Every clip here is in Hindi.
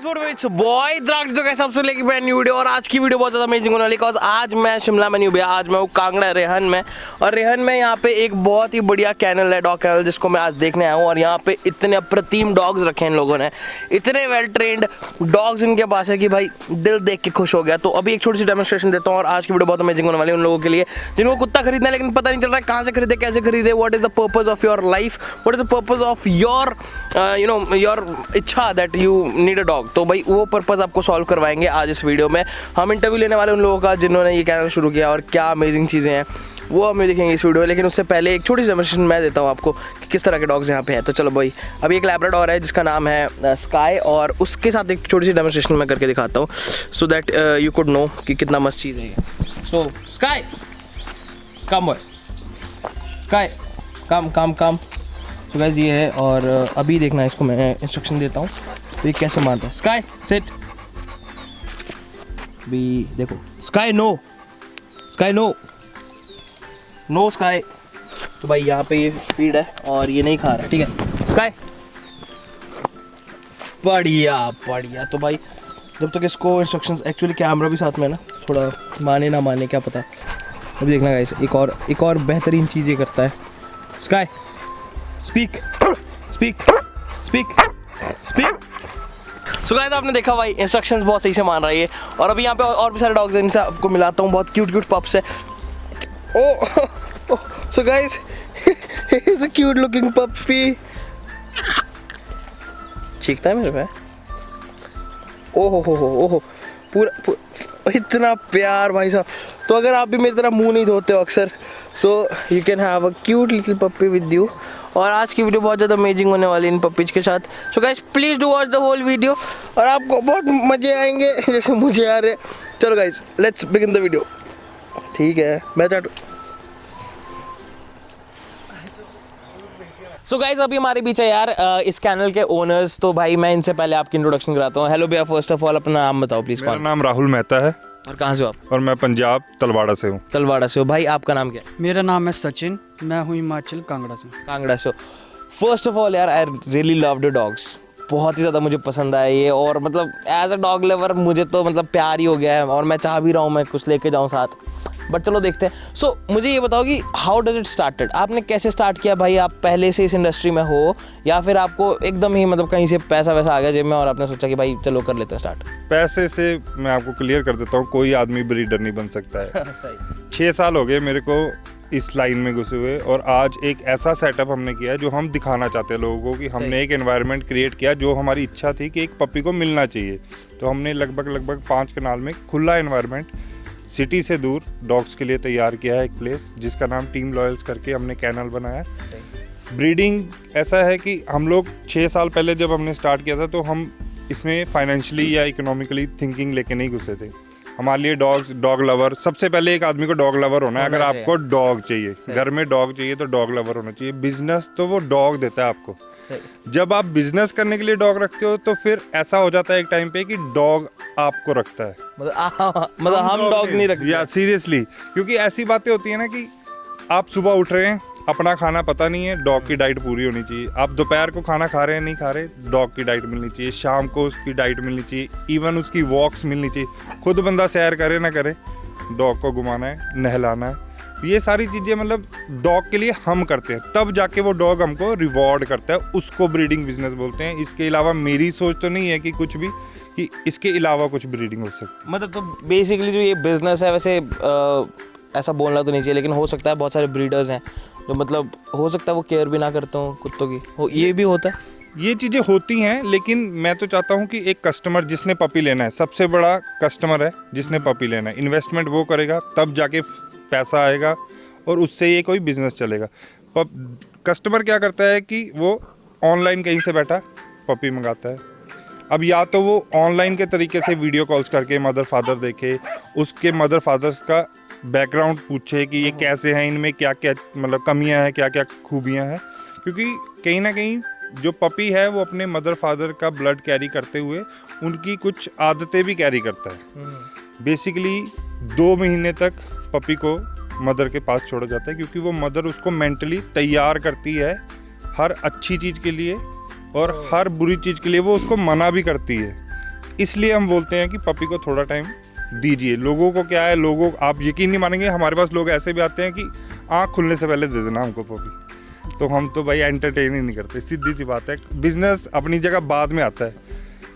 इट्स बॉय द्राक्ष तो कैसे सबसे लेके ब्रांड न्यू वीडियो। और आज की वीडियो बहुत ज़्यादा अमेजिंग होने वाली बिकॉज आज मैं शिमला में नहीं हूँ भैया, आज मैं हूँ कांगड़ा रेहन में। और रेहन में यहाँ पे एक बहुत ही बढ़िया कैनल है, डॉग कैनल, जिसको मैं आज देखने आया हूँ। और यहाँ पे इतने अप्रतिम डॉग्स रखे हैं इन लोगों ने, इतने वेल ट्रेंड डॉग्स इनके पास है कि भाई दिल देख के खुश हो गया। तो अभी एक छोटी सी डेमोस्ट्रेशन देता हूँ और आज की वीडियो बहुत अमेजिंग होने वाली है उन लोगों के लिए जिनको कुत्ता खरीदना है लेकिन पता नहीं चल रहा है कहाँ से खरीदे, कैसे खरीदे, what is the purpose of your life, what is the purpose of your your इच्छा that you need a dog. तो भाई वो पर्पस आपको सॉल्व करवाएंगे आज इस वीडियो में। हम इंटरव्यू लेने वाले उन लोगों का जिन्होंने ये कैनल शुरू किया और क्या अमेजिंग चीज़ें हैं वो हमें दिखेंगे इस वीडियो में। लेकिन उससे पहले एक छोटी सी डेमोस्ट्रेशन मैं देता हूँ आपको कि किस तरह के डॉग्स यहाँ पे हैं। तो चलो भाई, अभी एक लैब्राडोर है जिसका नाम है स्काई और उसके साथ एक छोटी सी डेमोस्ट्रेशन मैं करके दिखाता हूँ so that you could know कि कितना मस्त चीज़ है ये। So Sky come boy, Sky come come come. तो गाइस ये है और अभी देखना इसको मैं इंस्ट्रक्शन देता हूँ तो ये कैसे मारता है। स्काई सिट, भी देखो Sky no, Sky no no Sky. तो भाई यहाँ पे ये फीड है और ये नहीं खा रहा है, ठीक है स्काई, बढ़िया बढ़िया। तो भाई जब तक इसको इंस्ट्रक्शंस, एक्चुअली कैमरा भी साथ में है ना, थोड़ा माने ना माने क्या पता। अभी देखना गाइस एक और बेहतरीन चीज़ ये करता है। Sky speak speak speak speak. So guys आपने देखा भाई इंस्ट्रक्शंस बहुत सही से मान रहा है ये। और अभी यहाँ पे और भी सारे डॉग्स हैं, इनसे आपको मिलाता हूँ, बहुत क्यूट क्यूट पप्स है। So guys is a cute looking puppy, चीखता है मेरे पे। ओहो पूरा इतना प्यार भाई साहब। तो अगर आप भी मेरी तरह मुंह नहीं धोते हो अक्सर, so you can have a cute little puppy with you. और आज की वीडियो बहुत ज़्यादा अमेजिंग होने वाली इन पप्पीज के साथ। So guys please do watch the whole video और आपको बहुत मज़े आएंगे जैसे मुझे आ रहे। चलो guys let's begin the video. ठीक है मैं चाटू। सो गाइस अभी हमारे बीच है यार इस कैनल के ओनर्स। तो भाई मैं इनसे पहले आपकी इंट्रोडक्शन कराता हूँ। हेलो भैया, फर्स्ट ऑफ ऑल अपना नाम बताओ प्लीज़। मेरा नाम राहुल मेहता है। और कहाँ से हो आप? और मैं पंजाब तलवाड़ा से हूँ। तलवाड़ा से हो। भाई आपका नाम क्या है? मेरा नाम है सचिन, मैं हूँ हिमाचल कांगड़ा से। कांगड़ा से हो। फर्स्ट ऑफ ऑल यार I really love the dogs, बहुत ही ज़्यादा मुझे पसंद आया ये। और मतलब एज अ डॉग लवर मुझे तो मतलब प्यार ही हो गया है और मैं चाह भी रहा हूँ मैं कुछ लेके जाऊँ साथ, बट चलो देखते हैं। सो मुझे ये बताओ कि हाउ डज इट स्टार्टेड, आपने कैसे स्टार्ट किया भाई? आप पहले से इस इंडस्ट्री में हो या फिर आपको एकदम ही मतलब कहीं से पैसा वैसा आ गया जेब में और आपने सोचा कि भाई चलो कर लेते हैं स्टार्ट? पैसे से मैं आपको क्लियर कर देता हूँ, कोई आदमी ब्रीडर नहीं बन सकता है। 6 साल हो गए मेरे को इस लाइन में घुसे हुए और आज एक ऐसा सेटअप हमने किया जो हम दिखाना चाहते हैं लोगों को कि हमने एक एनवायरनमेंट क्रिएट किया जो हमारी इच्छा थी कि एक पप्पी को मिलना चाहिए। तो हमने लगभग 5 कनाल में खुला एनवायरनमेंट सिटी से दूर डॉग्स के लिए तैयार किया है एक प्लेस जिसका नाम टीम लॉयल्स करके हमने कैनल बनाया। ब्रीडिंग ऐसा है कि हम लोग 6 साल पहले जब हमने स्टार्ट किया था तो हम इसमें फाइनेंशियली या इकोनॉमिकली थिंकिंग लेके नहीं घुसे थे। हमारे लिए डॉग लवर, सबसे पहले एक आदमी को डॉग लवर होना है। अगर आपको डॉग चाहिए, घर में डॉग चाहिए तो डॉग लवर होना चाहिए। बिजनेस तो वो डॉग देता है आपको। जब आप बिजनेस करने के लिए डॉग रखते हो तो फिर ऐसा हो जाता है एक टाइम पे कि डॉग आपको रखता है, मतलब हम डॉग नहीं रखते। या सीरियसली, क्योंकि ऐसी बातें होती है ना कि आप सुबह उठ रहे हैं, अपना खाना पता नहीं है, डॉग की डाइट पूरी होनी चाहिए। आप दोपहर को खाना खा रहे हैं, नहीं खा रहे, डॉग की डाइट मिलनी चाहिए। शाम को उसकी डाइट मिलनी चाहिए, इवन उसकी वॉक्स मिलनी चाहिए। खुद बंदा सैर करे ना करे, डॉग को घुमाना है, नहलाना है। ये सारी चीज़ें मतलब डॉग के लिए हम करते हैं, तब जाके वो डॉग हमको रिवॉर्ड करता है। उसको ब्रीडिंग बिजनेस बोलते हैं। इसके अलावा मेरी सोच तो नहीं है कि कुछ भी, कि इसके अलावा कुछ ब्रीडिंग हो सकती है। मतलब तो बेसिकली जो ये बिजनेस है वैसे ऐसा बोलना तो नहीं चाहिए, लेकिन हो सकता है बहुत सारे ब्रीडर्स हैं जो मतलब हो सकता है वो केयर भी ना करते हो कुत्तों की, ये भी होता है। ये चीज़ें होती हैं, लेकिन मैं तो चाहता हूँ कि एक कस्टमर जिसने पपी लेना है, सबसे बड़ा कस्टमर है जिसने पपी लेना है। इन्वेस्टमेंट वो करेगा तब जाके पैसा आएगा और उससे ये कोई बिजनेस चलेगा। कस्टमर क्या करता है कि वो ऑनलाइन कहीं से बैठा पपी मंगाता है। अब या तो वो ऑनलाइन के तरीके से वीडियो कॉल्स करके मदर फादर देखे, उसके मदर फादर्स का बैकग्राउंड पूछे कि ये कैसे हैं, इनमें क्या क्या मतलब कमियां हैं, क्या क्या खूबियां हैं। क्योंकि कहीं ना कहीं जो पपी है वो अपने मदर फादर का ब्लड कैरी करते हुए उनकी कुछ आदतें भी कैरी करता है। बेसिकली 2 महीने तक पपी को मदर के पास छोड़ा जाता है क्योंकि वो मदर उसको मेंटली तैयार करती है हर अच्छी चीज़ के लिए और हर बुरी चीज़ के लिए। वो उसको मना भी करती है इसलिए हम बोलते हैं कि पपी को थोड़ा टाइम दीजिए। लोगों को क्या है, लोगों आप यकीन नहीं मानेंगे, हमारे पास लोग ऐसे भी आते हैं कि आँख खुलने से पहले दे देना हमको पपी। तो हम तो भाई एंटरटेन ही नहीं करते, सीधी सी बात है। बिजनेस अपनी जगह बाद में आता है,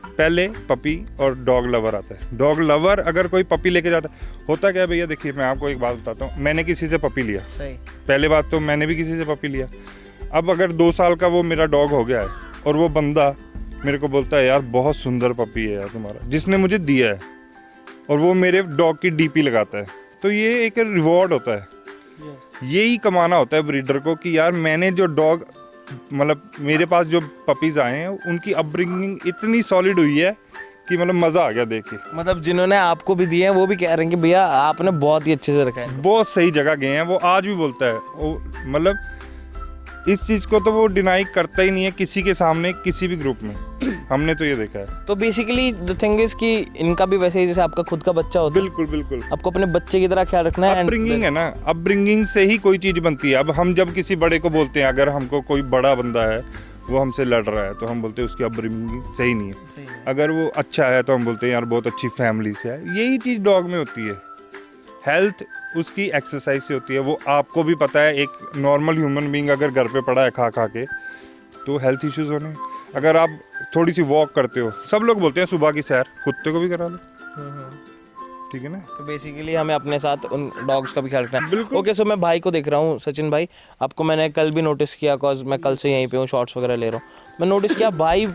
पहले पपी और डॉग लवर आता है। डॉग लवर अगर कोई पपी लेके जाता है, होता क्या है भैया, देखिए मैं आपको एक बात बताता हूँ। मैंने किसी से पपी लिया, पहले बात तो मैंने भी किसी से पपी लिया। अब अगर 2 साल का वो मेरा डॉग हो गया है और वो बंदा मेरे को बोलता है यार बहुत सुंदर पपी है यार तुम्हारा, जिसने मुझे दिया है, और वो मेरे डॉग की डीपी लगाता है, तो ये एक रिवॉर्ड होता है। यही कमाना होता है ब्रीडर को कि यार मैंने जो डॉग, मतलब मेरे पास जो पपीज़ आए हैं उनकी अपब्रिंगिंग इतनी सॉलिड हुई है कि मतलब मज़ा आ गया देख के। मतलब जिन्होंने आपको भी दिए हैं वो भी कह रहे हैं कि भैया आपने बहुत ही अच्छे से रखा है। बहुत सही जगह गए हैं, वो आज भी बोलता है। वो मतलब इस चीज़ को तो वो डिनाई करता ही नहीं है किसी के सामने, किसी भी ग्रुप में। हमने तो ये देखा है। तो बेसिकली द थिंग इज कि इनका भी वैसे ही जैसे आपका खुद का बच्चा होता है, बिल्कुल बिल्कुल आपको अपने बच्चे की तरह ख्याल रखना है। अपब्रिंगिंग है ना, अपब्रिंगिंग से ही कोई चीज़ बनती है। अब हम जब किसी बड़े को बोलते हैं, अगर हमको कोई बड़ा बंदा है वो हमसे लड़ रहा है, तो हम बोलते हैं उसकी अपब्रिंगिंग सही नहीं है। अगर वो अच्छा है तो हम बोलते हैं यार बहुत अच्छी फैमिली से है। यही चीज़ डॉग में होती है। हेल्थ उसकी एक्सरसाइज से होती है। वो आपको भी पता है, एक नॉर्मल ह्यूमन बीइंग अगर घर पे पड़ा है खा खा के, तो हेल्थ इश्यूज होने। अगर आप थोड़ी सी वॉक करते हो, सब लोग बोलते हैं सुबह की सैर, कुत्ते को भी करा लो, ठीक है ना। तो बेसिकली हमें अपने साथ उन डॉग्स का भी ख्याल रखना है। बिल्कुल। ओके, सो मैं भाई को देख रहा हूँ, सचिन भाई, आपको मैंने कल भी नोटिस किया, कॉज मैं कल से यहीं पे हूँ, शॉर्ट्स वगैरह ले रहा हूँ। मैं नोटिस किया भाई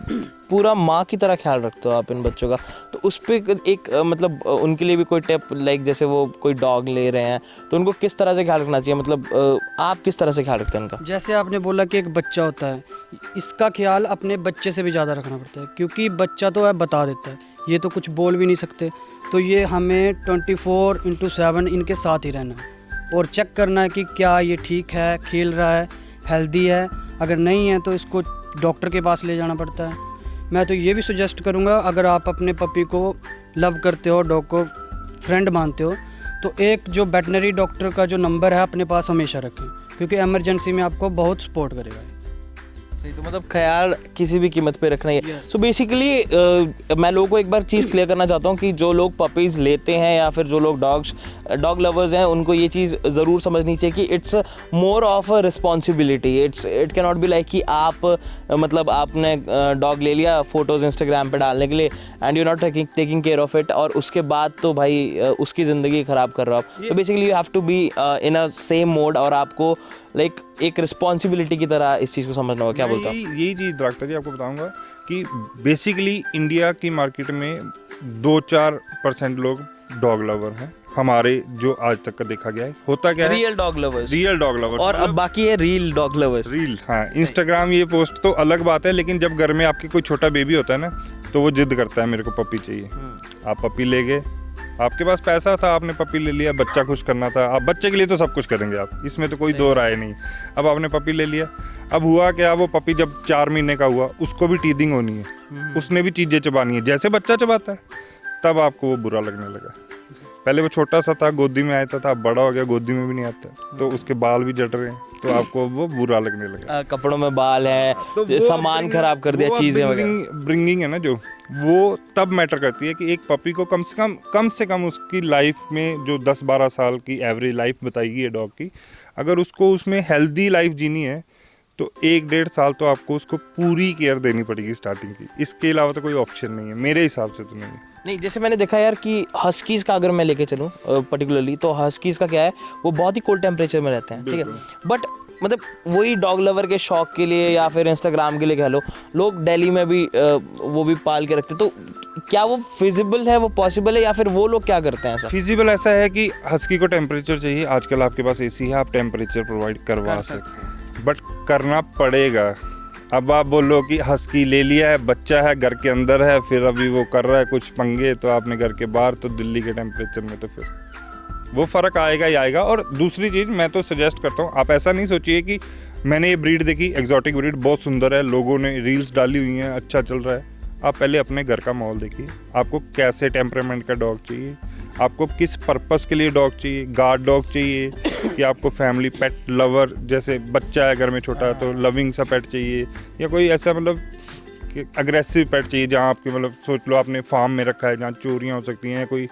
पूरा माँ की तरह ख्याल रखते हो आप इन बच्चों का। तो उस पर एक मतलब उनके लिए भी कोई टिप, लाइक जैसे वो कोई डॉग ले रहे हैं तो उनको किस तरह से ख्याल रखना चाहिए, मतलब आप किस तरह से ख्याल रखते हैं उनका? जैसे आपने बोला कि एक बच्चा होता है, इसका ख्याल अपने बच्चे से भी ज़्यादा रखना पड़ता है, क्योंकि बच्चा तो है बता देता है, ये तो कुछ बोल भी नहीं सकते। तो ये हमें 24/7 इनके साथ ही रहना है और चेक करना है कि क्या ये ठीक है, खेल रहा है, हेल्दी है। अगर नहीं है तो इसको डॉक्टर के पास ले जाना पड़ता है। मैं तो ये भी सजेस्ट करूँगा, अगर आप अपने पपी को लव करते हो, डॉग को फ्रेंड मानते हो, तो एक जो वेटनरी डॉक्टर का जो नंबर है अपने पास हमेशा रखें, क्योंकि इमरजेंसी में आपको बहुत सपोर्ट करेगा। सही, तो मतलब ख्याल किसी भी कीमत पे रखना ही है। सो बेसिकली मैं लोगों को एक बार चीज़ क्लियर करना चाहता हूँ कि जो लोग पपीज़ लेते हैं या फिर जो लोग डॉग लवर्स हैं, उनको ये चीज़ ज़रूर समझनी चाहिए कि it's more of a responsibility. It can not be like कि आप मतलब आपने डॉग ले लिया फ़ोटोज़ इंस्टाग्राम पे डालने के लिए and you not taking care of it, और उसके बाद तो भाई उसकी ज़िंदगी ख़राब कर रहा हो। तो basically you have to be in a same mode, और आपको लाइक एक रिस्पॉन्सिबिलिटी की तरह इस चीज़ को समझना होगा। क्या बोलता हूँ? यही चीज़ डॉक्टर जी आपको बताऊंगा कि बेसिकली इंडिया की मार्केट में 2-4% लोग डॉग लवर हैं, हमारे जो आज तक का देखा गया है। होता क्या है, real dog lovers, real dog lover, और अब बाकी है रील डॉग लवर्स। रील, हाँ, इंस्टाग्राम ये पोस्ट तो अलग बात है, लेकिन जब घर में आपके कोई छोटा बेबी होता है ना, तो वो जिद करता है मेरे को पपी चाहिए। आप पपी ले गए, आपके पास पैसा था, आपने पपी ले लिया, बच्चा खुश करना था, आप बच्चे के लिए तो सब कुछ करेंगे आप, इसमें तो कोई दो राय नहीं। अब आपने पपी ले लिया, अब हुआ क्या, वो पपी जब 4 महीने का हुआ, उसको भी टीदिंग होनी है, उसने भी चीज़ें चबानी है जैसे बच्चा चबाता है, तब आपको वो बुरा लगने लगा। पहले वो छोटा सा था, गोदी में आया था, अब बड़ा हो गया, गोदी में भी नहीं आता, तो उसके बाल भी जट रहे हैं, तो आपको वो बुरा लगने लगा। कपड़ों में बाल है, तो सामान खराब कर दिया, चीजें वगैरह। ब्रिंगिंग है ना जो, वो तब मैटर करती है कि एक पपी को कम से कम उसकी लाइफ में जो 10-12 साल की एवरेज लाइफ बताई गई है डॉग की, अगर उसको उसमें हेल्दी लाइफ जीनी है तो 1-1.5 साल तो आपको उसको पूरी केयर देनी पड़ेगी स्टार्टिंग की। इसके अलावा तो कोई ऑप्शन नहीं है मेरे हिसाब से, तो नहीं है। नहीं, जैसे मैंने देखा यार कि हस्कीज़ का अगर मैं लेके चलूँ पर्टिकुलरली, तो हस्कीज़ का क्या है, वो बहुत ही कोल्ड टेम्परेचर में रहते हैं, ठीक है। बट मतलब वही डॉग लवर के शौक के लिए या फिर इंस्टाग्राम के लिए कह लो, लोग दिल्ली में भी वो भी पाल के रखते, तो क्या वो फिजिबल है, वो पॉसिबल है, या फिर वो लोग क्या करते हैं ऐसा? फिजिबल ऐसा है कि हस्की को टेम्परेचर चाहिए, आजकल आपके पास एसी है, आप टेम्परेचर प्रोवाइड करवा सकते हैं, बट करना पड़ेगा। अब आप बोलो कि हस्की ले लिया है, बच्चा है, घर के अंदर है, फिर अभी वो कर रहा है कुछ पंगे, तो आपने घर के बाहर, तो दिल्ली के टेम्परेचर में तो फिर वो फ़र्क आएगा ही आएगा। और दूसरी चीज़ मैं तो सजेस्ट करता हूँ, आप ऐसा नहीं सोचिए कि मैंने ये ब्रीड देखी, एग्जॉटिक ब्रीड बहुत सुंदर है, लोगों ने रील्स डाली हुई हैं, अच्छा चल रहा है। आप पहले अपने घर का माहौल देखिए, आपको कैसे टेम्परामेंट का डॉग चाहिए, आपको किस पर्पस के लिए डॉग चाहिए, गार्ड डॉग चाहिए कि आपको फैमिली पेट लवर, जैसे बच्चा है घर में छोटा तो लविंग सा पेट चाहिए, या कोई ऐसा मतलब कि अग्रेसिव पेट चाहिए, जहाँ आपके मतलब सोच लो आपने फार्म में रखा है, जहाँ चोरियाँ हो सकती हैं, कोई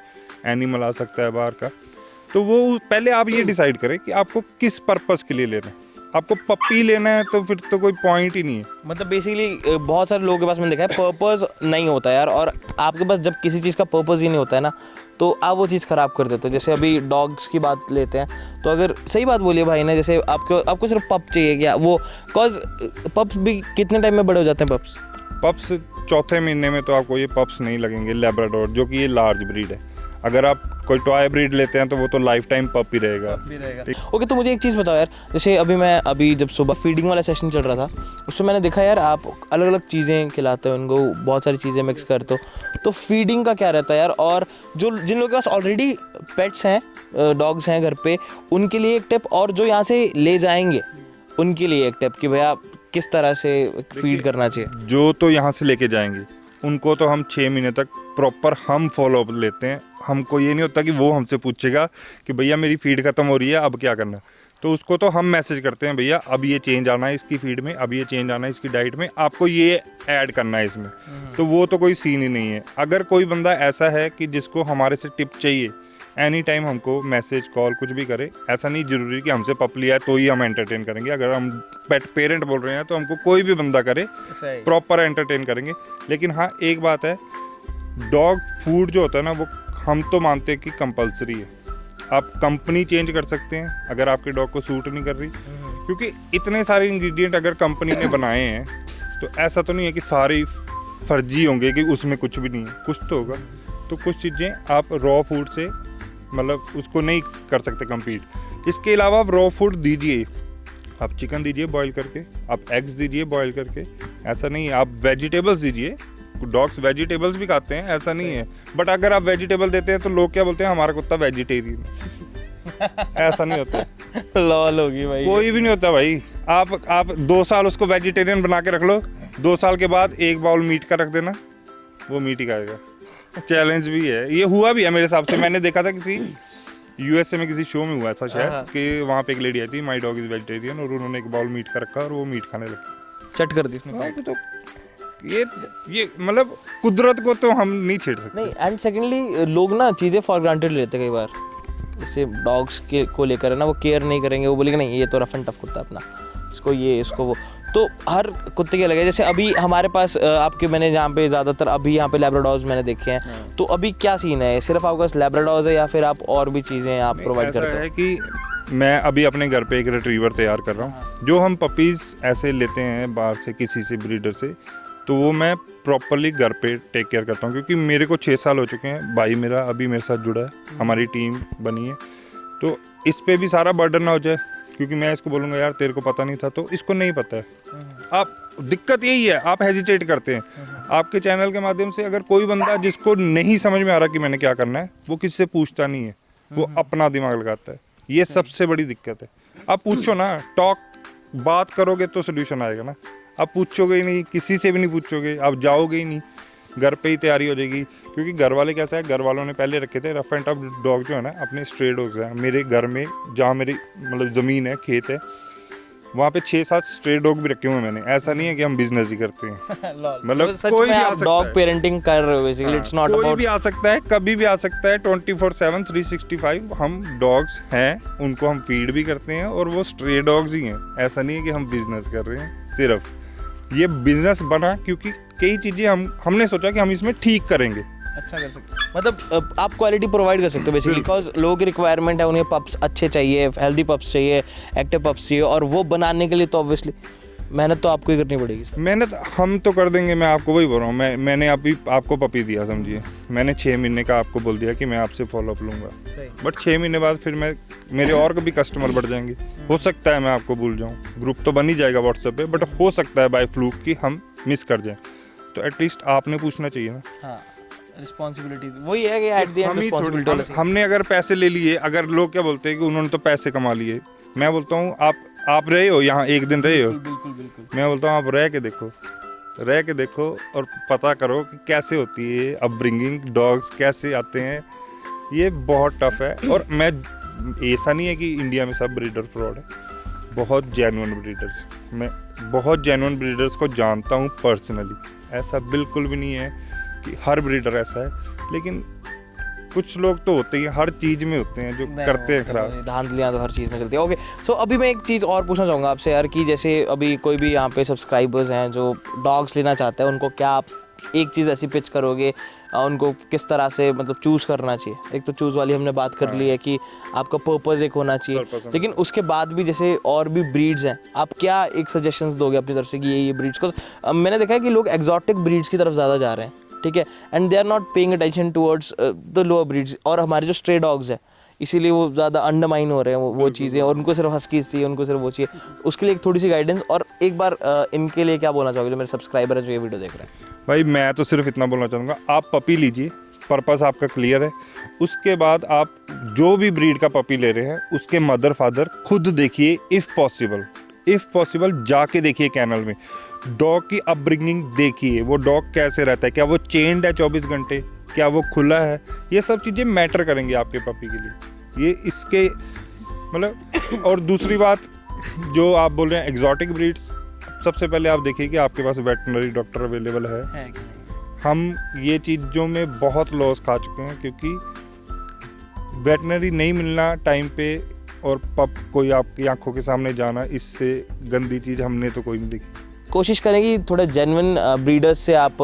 एनिमल आ सकता है बाहर का, तो वो पहले आप ये डिसाइड करें कि आपको किस पर्पस के लिए लेना है। आपको पप्पी लेना है तो फिर तो कोई पॉइंट ही नहीं है। मतलब बेसिकली बहुत सारे लोगों के पास मैंने देखा है पर्पस नहीं होता यार, और आपके पास जब किसी चीज़ का पर्पस ही नहीं होता है ना, तो आप वो चीज़ ख़राब कर देते हो। जैसे अभी डॉग्स की बात लेते हैं, तो अगर सही बात बोली है भाई ने, जैसे आपको सिर्फ पप चाहिए क्या, वो कॉज पप्स भी कितने टाइम में बड़े हो जाते हैं पप्स? पप्स चौथे महीने में तो आपको ये पप्स नहीं लगेंगे, लेब्राडोर जो कि ये लार्ज ब्रीड है। अगर आप कोई टॉय ब्रीड लेते हैं तो वो तो लाइफ टाइम पप ही रहेगा। ओके, तो मुझे एक चीज़ बताओ यार, जैसे अभी जब सुबह फीडिंग वाला सेशन चल रहा था, उसमें मैंने देखा यार आप अलग अलग चीज़ें खिलाते हो उनको, बहुत सारी चीज़ें मिक्स करते हो, तो फीडिंग का क्या रहता है यार? और जिन लोगों के पास ऑलरेडी पेट्स हैं, डॉग्स हैं घर पे, उनके लिए एक टिप, और जो यहाँ से ले जाएंगे उनके लिए एक टिप कि भैया किस तरह से फीड करना चाहिए। जो तो यहाँ से लेके जाएंगे उनको तो हम 6 महीने तक प्रॉपर हम फॉलो अप लेते हैं। हमको ये नहीं होता कि वो हमसे पूछेगा कि भैया मेरी फीड खत्म हो रही है अब क्या करना, तो उसको तो हम मैसेज करते हैं, भैया अब ये चेंज आना है इसकी फीड में, अब ये चेंज आना है इसकी डाइट में, आपको ये ऐड करना है इसमें। तो वो तो कोई सीन ही नहीं है। अगर कोई बंदा ऐसा है कि जिसको हमारे से टिप चाहिए, एनी टाइम हमको मैसेज कॉल कुछ भी करे। ऐसा नहीं जरूरी कि हमसे पप लिया है तो ही हम एंटरटेन करेंगे। अगर हम पेट पेरेंट बोल रहे हैं तो हमको कोई भी बंदा करे प्रॉपर एंटरटेन करेंगे। लेकिन हाँ एक बात है, डॉग फूड जो होता है ना वो हम तो मानते हैं कि कंपलसरी है। आप कंपनी चेंज कर सकते हैं अगर आपके डॉग को सूट नहीं कर रही, क्योंकि इतने सारे इंग्रेडिएंट अगर कंपनी ने बनाए हैं तो ऐसा तो नहीं है कि सारे फर्जी होंगे कि उसमें कुछ भी नहीं है, कुछ तो होगा। तो कुछ चीज़ें आप रॉ फूड से मतलब उसको नहीं कर सकते कम्पीट। इसके अलावा आप रॉ फूड दीजिए, आप चिकन दीजिए बॉईल करके, आप एग्स दीजिए बॉईल करके, ऐसा नहीं है। आप वेजिटेबल्स दीजिए, डॉग्स वेजिटेबल्स भी खाते हैं, ऐसा नहीं है। बट अगर आप वेजिटेबल देते हैं तो लोग क्या बोलते हैं, हमारा कुत्ता वेजिटेरियन ऐसा नहीं होता। लॉल होगी भाई, कोई भी नहीं होता भाई। आप 2 साल उसको वेजिटेरियन बना के रख लो, 2 साल के बाद एक बाउल मीट का रख देना, वो मीट ही खाएगा। चैलेंज भी है, ये हुआ भी है मेरे हिसाब से। मैंने देखा था किसी यूएसए में किसी शो में हुआ था शायद, कि वहाँ पे एक लेडी आई थी, माय डॉग इज वेजिटेरियन, और उन्होंने एक बाउल मीट का रखा और वो मीट खाने लगी, चट कर दी उसने। तो ये मतलब कुदरत को तो हम नहीं छेड़ सकते। नहीं, एंड सेकेंडली लोग ना चीज़ें फॉर ग्रांटेड लेते हैं कई बार। जैसे डॉग्स के को लेकर है ना, वो केयर नहीं करेंगे, वो बोलेंगे नहीं ये तो रफ एंड टफ कुत्ता अपना, इसको ये इसको वो। तो हर कुत्ते के अलग है। जैसे अभी हमारे पास आपके मैंने जहाँ पे ज़्यादातर अभी यहाँ पे लैब्राडोर्स मैंने देखे हैं, तो अभी क्या सीन है? सिर्फ आपके पास लैब्राडोर्स है या फिर आप और भी चीज़ें आप प्रोवाइड करते हो? है कि मैं अभी अपने घर पे एक रिट्रीवर तैयार कर रहा हूँ। जो हम पपीज़ ऐसे लेते हैं बाहर से किसी से ब्रीडर से, तो वो मैं प्रॉपरली घर पे टेक केयर करता हूँ, क्योंकि मेरे को 6 साल हो चुके हैं। भाई मेरा अभी मेरे साथ जुड़ा है, हमारी टीम बनी है, तो इस पे भी सारा बर्डन ना हो जाए, क्योंकि मैं इसको बोलूँगा यार तेरे को पता नहीं था, तो इसको नहीं पता है। आप दिक्कत यही है, आप हेजिटेट करते हैं। आपके चैनल के माध्यम से अगर कोई बंदा जिसको नहीं समझ में आ रहा कि मैंने क्या करना है, वो किसी से पूछता नहीं है, वो अपना दिमाग लगाता है। ये सबसे बड़ी दिक्कत है। आप पूछो ना, बात करोगे तो सोल्यूशन आएगा ना। आप पूछोगे ही नहीं, किसी से भी नहीं पूछोगे, आप जाओगे ही नहीं, घर पे ही तैयारी हो जाएगी। क्योंकि घर वाले कैसा है, घर वालों ने पहले रखे थे रफ एंड टफ डॉग जो है ना, अपने स्ट्रे डॉग्स हैं। मेरे घर में जहाँ मेरी मतलब ज़मीन है, खेत है, वहाँ पे 6-7 स्ट्रे डॉग भी रखे हुए हैं मैंने। ऐसा नहीं है कि हम बिजनेस ही करते हैं। मतलब कोई भी आ सकता डॉग है, पेरेंटिंग कर रहे हो बेसिकली, इट्स नॉट कोई अबाउट। भी आ सकता है, कभी भी आ सकता है। 24/7 365 हम डॉग्स हैं, उनको हम फीड भी करते हैं, और वो स्ट्रे डॉग्स ही हैं। ऐसा नहीं है कि हम बिजनेस कर रहे हैं। सिर्फ ये बिजनेस बना क्योंकि कई चीज़ें हमने सोचा कि हम इसमें ठीक करेंगे, अच्छा कर सकते हो। मतलब आप क्वालिटी प्रोवाइड कर सकते हो बेसिकली, बिकॉज लोगों की रिक्वायरमेंट है, उन्हें पप्स अच्छे चाहिए, हेल्दी पप्स चाहिए, एक्टिव पप्स चाहिए, और वो बनाने के लिए तो ऑब्वियसली मेहनत तो आपको ही करनी पड़ेगी। मेहनत हम तो कर देंगे। मैं आपको वही बोल रहा हूँ, मैंने अभी आपको पपी दिया, समझिए। मैंने 6 महीने का आपको बोल दिया कि मैं आपसे फॉलोअप लूँगा, बट 6 महीने बाद फिर मेरे और भी कस्टमर बढ़ जाएंगे। हो सकता है मैं आपको भूल जाऊँ, ग्रुप तो बन ही जाएगा व्हाट्सएप पे, बट हो सकता है बाय फ्लूक कि हम मिस कर जाएं। तो एटलीस्ट आपने पूछना चाहिए ना। हाँ, रिस्पॉन्सिबिलिटी वही है कि एट द एंड रिस्पॉन्सिबिलिटी। हमने अगर पैसे ले लिए, अगर लोग क्या बोलते हैं कि उन्होंने तो पैसे कमा लिए, मैं बोलता हूँ आप रहे हो यहाँ, एक दिन रहे हो, बिल्कुल। मैं बोलता हूँ आप रह के देखो और पता करो कि कैसे होती है अपब्रिंगिंग, डॉग्स कैसे आते हैं। ये बहुत टफ है। और मैं ऐसा नहीं है कि इंडिया में सब ब्रीडर फ्रॉड है, बहुत जेन्युइन ब्रीडर्स, मैं बहुत जेन्युइन ब्रीडर्स को जानता हूँ पर्सनली। ऐसा बिल्कुल भी नहीं है कि हर ब्रीडर ऐसा है, लेकिन कुछ लोग तो होते ही हैं, हर चीज़ में होते हैं जो करते हैं खराब। धांधलियाँ तो हर चीज़ में चलती है। ओके, सो अभी मैं एक चीज़ और पूछना चाहूँगा आपसे यार कि जैसे अभी कोई भी यहाँ पे सब्सक्राइबर्स हैं जो डॉग्स लेना चाहते हैं, उनको क्या आप एक चीज़ ऐसी पिच करोगे, उनको किस तरह से मतलब चूज़ करना चाहिए? एक तो चूज़ वाली हमने बात कर ली है कि आपका पर्पज़ एक होना चाहिए, लेकिन उसके बाद भी जैसे और भी ब्रीड्स हैं, आप क्या एक सजेशंस दोगे अपनी तरफ से कि ये ब्रीड्स को? मैंने देखा है कि लोग एक्जॉटिक ब्रीड्स की तरफ ज़्यादा जा रहे हैं, ठीक है, and they are not paying attention towards the lower breeds, और हमारे जो स्ट्रे डॉग्स हैं इसीलिए वो ज़्यादा अंडरमाइन हो रहे हैं वो चीज़ें, और उनको सिर्फ हस्कीज चाहिए, उनको सिर्फ वो चाहिए। उसके लिए एक थोड़ी सी गाइडेंस, और एक बार इनके लिए क्या बोलना चाहोगे जो मेरे सब्सक्राइबर है जो ये वीडियो देख रहे हैं? भाई मैं तो सिर्फ इतना बोलना चाहूँगा, आप पपी लीजिए, पर्पस आपका क्लियर है। उसके बाद आप जो भी ब्रीड का पपी ले रहे हैं उसके मदर फादर खुद देखिए, इफ़ पॉसिबल जाके देखिए कैनल में, डॉग की अपब्रिंगिंग देखिए, वो डॉग कैसे रहता है, क्या वो चेन्ड है 24 घंटे, क्या वो खुला है, ये सब चीज़ें मैटर करेंगी आपके पपी के लिए। ये इसके मतलब और दूसरी बात जो आप बोल रहे हैं एग्जॉटिक ब्रीड्स, सबसे पहले आप देखिए कि आपके पास वेटनरी डॉक्टर अवेलेबल है। हम ये चीज़ों में बहुत लॉस खा चुके हैं क्योंकि वेटनरी नहीं मिलना टाइम पे, और पप कोई आपकी आंखों के सामने जाना, इससे गंदी चीज़ हमने तो कोई नहीं देखी। कोशिश करें कि थोड़े जेन्युइन ब्रीडर्स से आप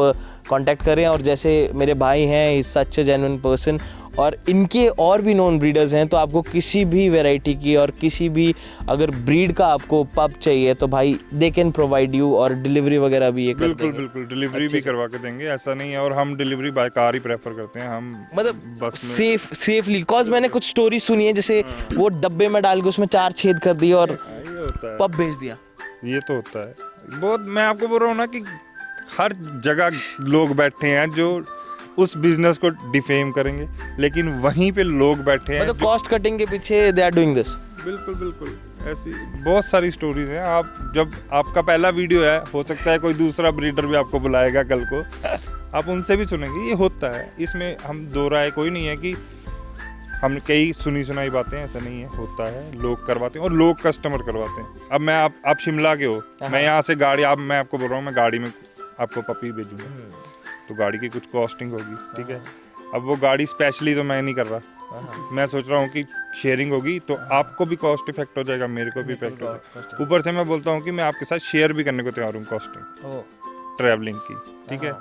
कांटेक्ट करें, और जैसे मेरे भाई हैं is such A genuine person, और इनके और भी नॉन ब्रीडर्स हैं, तो आपको किसी भी वैरायटी की और किसी भी अगर ब्रीड का आपको पप चाहिए तो भाई दे कैन प्रोवाइड यू, और डिलीवरी वगैरह भी ये कर देंगे। बिल्कुल डिलीवरी भी करवा के देंगे, ऐसा नहीं है। और हम delivery by car he prefer करते हैं, हम मतलब बस सेफली, बिकॉज मैंने कुछ स्टोरी सुनी है जैसे वो डब्बे में डाल के उसमें 4 छेद कर दिए और ये होता है, पप भेज दिया। ये तो होता है बहुत। मैं आपको बोल रहा हूँ ना कि हर जगह लोग बैठे हैं जो उस बिजनेस को डिफेम करेंगे, लेकिन वहीं पे लोग बैठे हैं मतलब कॉस्ट कटिंग के पीछे दे आर डूइंग दिस। बिल्कुल ऐसी बहुत सारी स्टोरीज हैं। आप जब आपका पहला वीडियो है, हो सकता है कोई दूसरा ब्रीडर भी आपको बुलाएगा कल को, आप उनसे भी सुनेंगे। ये होता है, इसमें हम दो राय कोई नहीं है कि हम कई सुनी सुनाई बातें, ऐसा नहीं है, होता है, लोग करवाते हैं और लोग कस्टमर करवाते हैं। अब मैं आप शिमला के हो, मैं यहाँ से गाड़ी, मैं आपको बोल रहा हूँ मैं गाड़ी में आपको पपी भेजूंगा, तो गाड़ी की कुछ कॉस्टिंग होगी, ठीक है। अब वो गाड़ी स्पेशली तो मैं नहीं कर रहा, मैं सोच रहा हूँ कि शेयरिंग होगी, तो आपको भी कॉस्ट इफेक्ट हो जाएगा, मेरे को भी इफेक्ट हो जाएगा। ऊपर से मैं बोलता हूँ कि मैं आपके साथ शेयर भी करने को तैयार हूँ कॉस्टिंग ट्रैवलिंग की, ठीक है।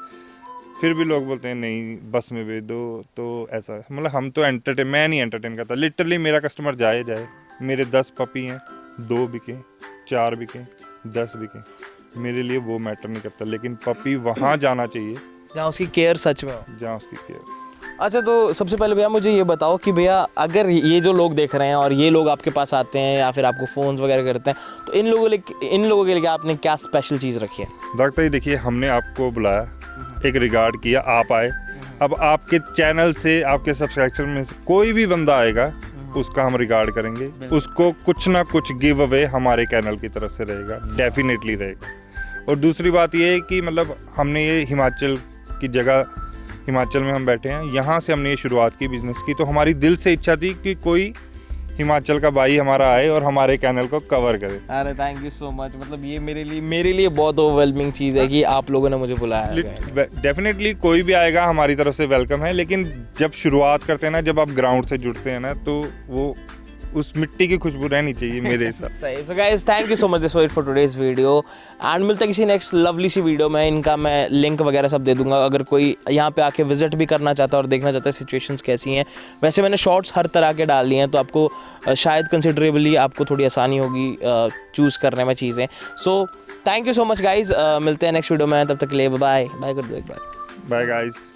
फिर भी लोग बोलते हैं नहीं बस में भेज दो, तो ऐसा मतलब हम तो मैं नहीं एंटरटेन करता। लिटरली मेरा कस्टमर जाए, मेरे 10 पपी हैं, 2 बिके, 4 बिके, 10 बिके, मेरे लिए वो मैटर नहीं करता, लेकिन पपी वहाँ जाना चाहिए जहाँ उसकी केयर सच में हो, जहाँ उसकी केयर। अच्छा, तो सबसे पहले भैया मुझे ये बताओ कि भैया अगर ये जो लोग देख रहे हैं और ये लोग आपके पास आते हैं या फिर आपको फ़ोन्स वगैरह करते हैं, तो इन लोगों के लिए आपने क्या स्पेशल चीज़ रखी है? डॉक्टर जी देखिए, हमने आपको बुलाया, एक रिगार्ड किया, आप आए। अब आपके चैनल से, आपके सब्सक्राइबर में से कोई भी बंदा आएगा, उसका हम रिगार्ड करेंगे, उसको कुछ ना कुछ गिव अवे हमारे चैनल की तरफ से रहेगा, डेफिनेटली रहेगा। और दूसरी बात ये है कि मतलब हमने ये हिमाचल की जगह, हिमाचल में हम बैठे हैं, यहाँ से हमने ये शुरुआत की बिज़नेस की, तो हमारी दिल से इच्छा थी कि कोई हिमाचल का भाई हमारा आए और हमारे चैनल को कवर करे। अरे थैंक यू सो मच, मतलब ये मेरे लिए बहुत ओवरवेलमिंग चीज़ है कि आप लोगों ने मुझे बुलाया। डेफिनेटली कोई भी आएगा हमारी तरफ से वेलकम है, लेकिन जब शुरुआत करते हैं ना, जब आप ग्राउंड से जुड़ते हैं ना, तो वो उस मिट्टी की खुशबू रहनी चाहिए मेरे हिसाब से। सही। So guys, thank you so much this for today's video, and मिलता है किसी नेक्स्ट लवली सी वीडियो में। इनका मैं लिंक वगैरह सब दे दूंगा, अगर कोई यहाँ पे आके विजिट भी करना चाहता है और देखना चाहता है सिचुएशंस कैसी हैं। वैसे मैंने शॉर्ट्स हर तरह के डाल लिए हैं, तो आपको शायद कंसिडरेबली आपको थोड़ी आसानी होगी चूज़ करने में चीज़ें। So thank you so much guys, मिलते हैं नेक्स्ट वीडियो में, तब तक के लिए बाय बाय कर दो एक बार। Bye guys.